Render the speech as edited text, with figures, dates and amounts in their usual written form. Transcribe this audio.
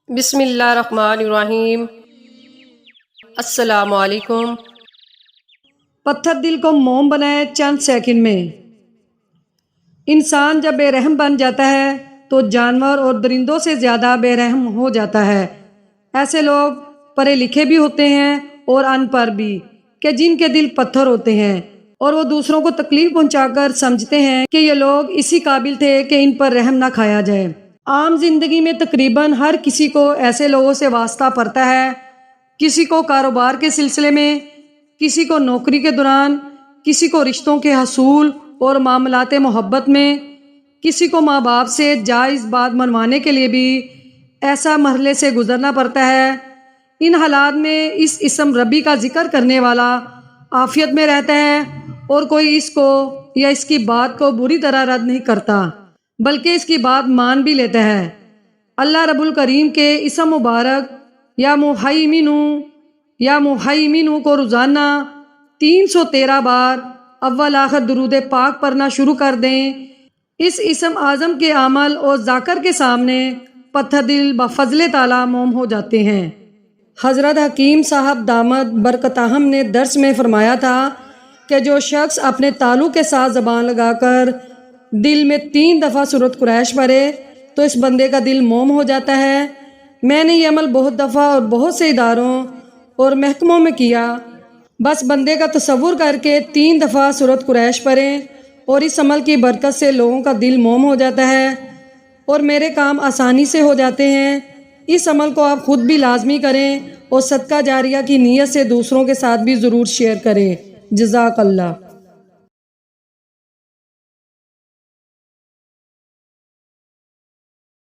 بسم اللہ الرحمن الرحیم۔ السلام علیکم۔ پتھر دل کو موم بنائے چند سیکنڈ میں۔ انسان جب بے رحم بن جاتا ہے تو جانور اور درندوں سے زیادہ بے رحم ہو جاتا ہے۔ ایسے لوگ پڑھے لکھے بھی ہوتے ہیں اور ان پڑھ بھی، کہ جن کے دل پتھر ہوتے ہیں اور وہ دوسروں کو تکلیف پہنچا کر سمجھتے ہیں کہ یہ لوگ اسی قابل تھے کہ ان پر رحم نہ کھایا جائے۔ عام زندگی میں تقریباً ہر کسی کو ایسے لوگوں سے واسطہ پڑتا ہے، کسی کو کاروبار کے سلسلے میں، کسی کو نوکری کے دوران، کسی کو رشتوں کے حصول اور معاملات محبت میں، کسی کو ماں باپ سے جائز بات منوانے کے لیے بھی ایسا مرحلے سے گزرنا پڑتا ہے۔ ان حالات میں اس اسم ربی کا ذکر کرنے والا عافیت میں رہتا ہے اور کوئی اس کو یا اس کی بات کو بری طرح رد نہیں کرتا، بلکہ اس کی بات مان بھی لیتا ہے۔ اللہ رب الکریم کے اسم مبارک یا محیمن کو روزانہ 313 بار اول آخر درود پاک پڑھنا شروع کر دیں۔ اس اسم اعظم کے عمل اور ذاکر کے سامنے پتھر دل بفضل تعالی موم ہو جاتے ہیں۔ حضرت حکیم صاحب دامت برکتہم نے درس میں فرمایا تھا کہ جو شخص اپنے تعلق کے ساتھ زبان لگا کر دل میں 3 دفعہ سورۃ قریش پڑھے تو اس بندے کا دل موم ہو جاتا ہے۔ میں نے یہ عمل بہت دفعہ اور بہت سے اداروں اور محکموں میں کیا۔ بس بندے کا تصور کر کے 3 دفعہ سورۃ قریش پڑھیں اور اس عمل کی برکت سے لوگوں کا دل موم ہو جاتا ہے اور میرے کام آسانی سے ہو جاتے ہیں۔ اس عمل کو آپ خود بھی لازمی کریں اور صدقہ جاریہ کی نیت سے دوسروں کے ساتھ بھی ضرور شیئر کریں۔ جزاک اللہ۔